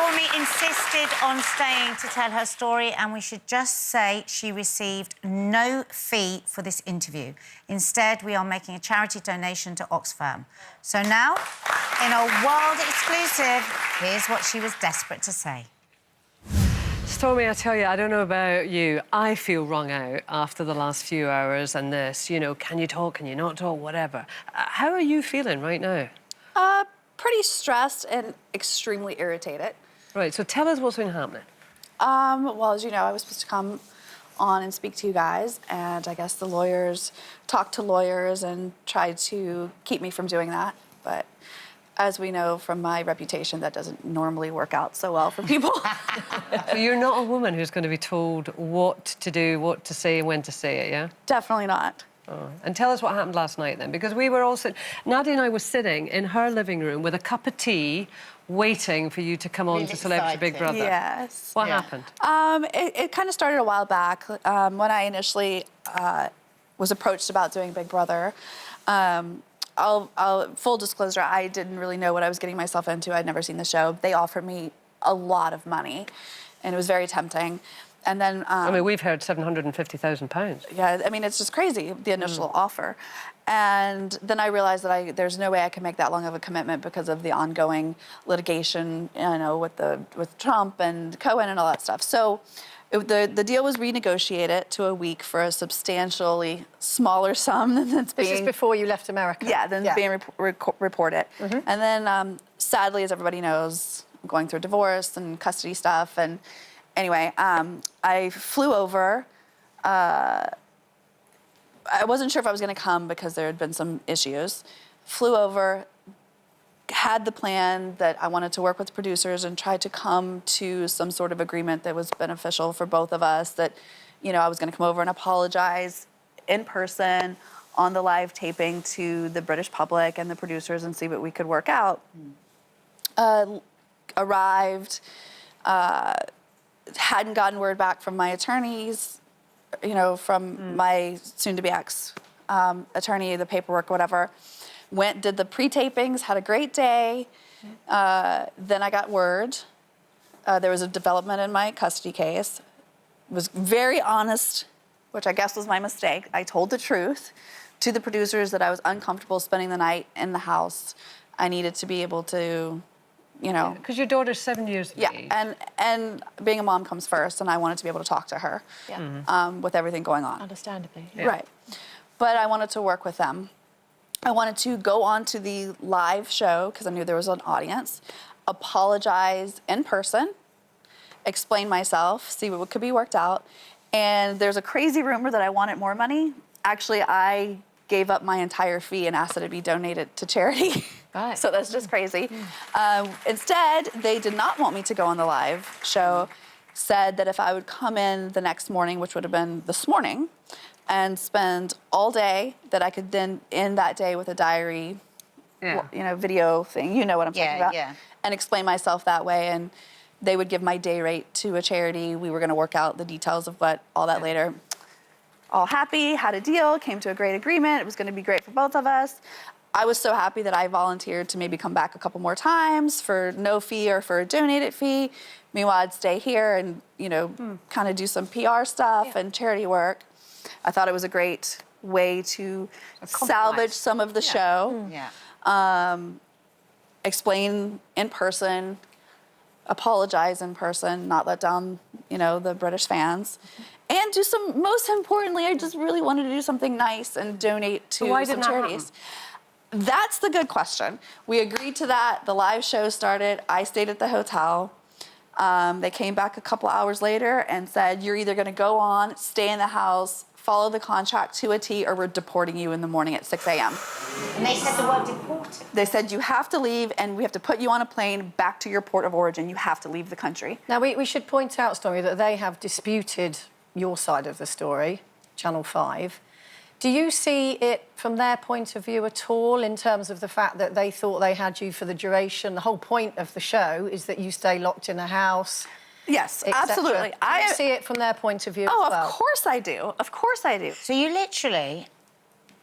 Stormy insisted on staying to tell her story, and we should just say she received no fee for this interview. Instead, we are making a charity donation to Oxfam. So now, in a world exclusive, here's what she was desperate to say. Stormy, I tell you, I don't know about you. I feel wrung out after the last few hours and this, you know, can you talk, can you not talk, whatever. How are you feeling right now? Pretty stressed and extremely irritated. Right, so tell us what's been happening. Well, as you know, I was supposed to come on and speak to you guys, and I guess the lawyers talked to lawyers and tried to keep me from doing that. But as we know from my reputation, that doesn't normally work out so well for people. So you're not a woman who's going to be told what to do, what to say, when to say it, yeah? Definitely not. Oh. And tell us what happened last night, then, because we were all sitting... Nadia and I were sitting in her living room with a cup of tea, waiting for you to come on to Celebrity Big Brother. Yes. What happened? It kind of started a while back when I initially was approached about doing Big Brother. Full disclosure, I didn't really know what I was getting myself into. I'd never seen the show. They offered me a lot of money, and it was very tempting. And then... I mean, we've heard £750,000. Yeah, I mean, it's just crazy, the initial offer. And then I realized that there's no way I could make that long of a commitment because of the ongoing litigation, you know, with Trump and Cohen and all that stuff. So the deal was renegotiated to a week for a substantially smaller sum than that's being... This is before you left America. Yeah, than being reported. And then, sadly, as everybody knows, I'm going through a divorce and custody stuff. And anyway, I flew over. I wasn't sure if I was going to come because there had been some issues. Flew over, had the plan that I wanted to work with producers and try to come to some sort of agreement that was beneficial for both of us, that, you know, I was going to come over and apologize in person on the live taping to the British public and the producers and see what we could work out. Arrived, hadn't gotten word back from my attorneys, you know, from my soon-to-be ex attorney, the paperwork, whatever. Went, did the pre-tapings, had a great day. Then I got word. There was a development in my custody case. Was very honest, which I guess was my mistake. I told the truth to the producers that I was uncomfortable spending the night in the house. I needed to be able to, you know... Because your daughter's 7 years of age. Yeah, and being a mom comes first, and I wanted to be able to talk to her with everything going on. Understandably. Yeah. Right. But I wanted to work with them. I wanted to go on to the live show, because I knew there was an audience, apologize in person, explain myself, see what could be worked out. And there's a crazy rumor that I wanted more money. Actually, I gave up my entire fee and asked that it be donated to charity. Right. So that's just crazy. Instead, they did not want me to go on the live show, said that if I would come in the next morning, which would have been this morning, and spend all day, that I could then end that day with a diary, you know, video thing. You know what I'm talking about. And explain myself that way. And they would give my day rate to a charity. We were going to work out the details of all that later. All happy, had a deal, came to a great agreement. It was going to be great for both of us. I was so happy that I volunteered to maybe come back a couple more times for no fee or for a donated fee. Meanwhile, I'd stay here and, you know, kind of do some PR stuff and charity work. I thought it was a great way to salvage some of the show. Explain in person, apologize in person, not let down, you know, the British fans. And do some, most importantly, I just really wanted to do something nice and donate to some charities. That's the good question. We agreed to that. The live show started. I stayed at the hotel. They came back a couple hours later and said, you're either going to go on, stay in the house, follow the contract to a T, or we're deporting you in the morning at 6 a.m. And they said the word deported. They said, you have to leave, and we have to put you on a plane back to your port of origin. You have to leave the country. Now, we should point out, Stormy, that they have disputed your side of the story, Channel 5. Do you see it from their point of view at all, in terms of the fact that they thought they had you for the duration? The whole point of the show is that you stay locked in a house. Yes, absolutely. I see it from their point of view as well. Of course I do. Of course I do. So you literally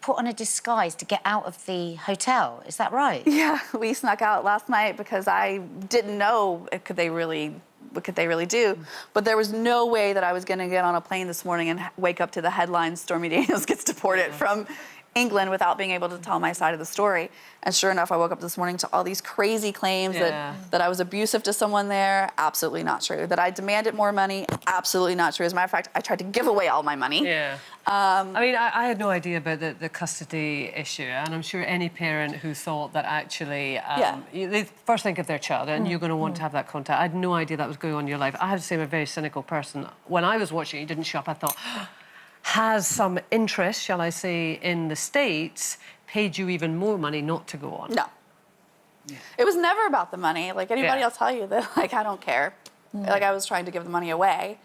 put on a disguise to get out of the hotel. Is that right? Yeah, we snuck out last night because I didn't know what could they really do. But there was no way that I was going to get on a plane this morning and wake up to the headline, Stormy Daniels gets deported from England without being able to tell my side of the story. And sure enough, I woke up this morning to all these crazy claims that I was abusive to someone there. Absolutely not true. That I demanded more money. Absolutely not true. As a matter of fact, I tried to give away all my money. Yeah. I mean, I had no idea about the custody issue, and I'm sure any parent who thought that actually they first think of their child, and you're going to want to have that contact. I had no idea that was going on in your life. I have to say, I'm a very cynical person. When I was watching, it didn't show up. I thought, has some interest, shall I say, in the States paid you even more money not to go on? No. It was never about the money. Like anybody will tell you that, like, I don't care. Like I was trying to give the money away.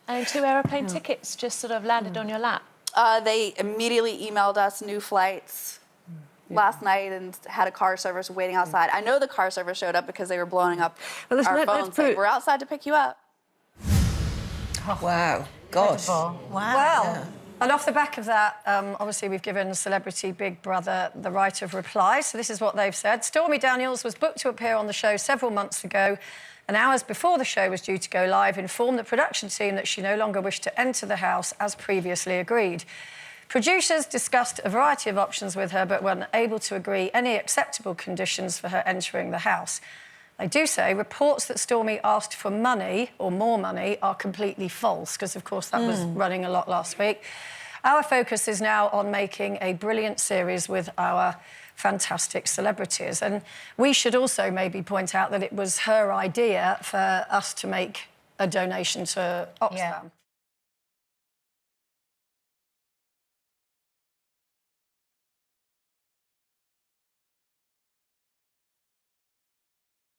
And 2 aeroplane tickets just sort of landed on your lap? They immediately emailed us new flights last night and had a car service waiting outside. I know the car service showed up because they were blowing up our phones saying, we're outside to pick you up. Wow. Gosh. Wow. Well, and off the back of that, obviously we've given celebrity Big Brother the right of reply. So this is what they've said. Stormy Daniels was booked to appear on the show several months ago, and hours before the show was due to go live, informed the production team that she no longer wished to enter the house as previously agreed. Producers discussed a variety of options with her, but were unable to agree any acceptable conditions for her entering the house. They do say reports that Stormy asked for money or more money are completely false, because, of course, that was running a lot last week. Our focus is now on making a brilliant series with our fantastic celebrities. And we should also maybe point out that it was her idea for us to make a donation to Oxfam.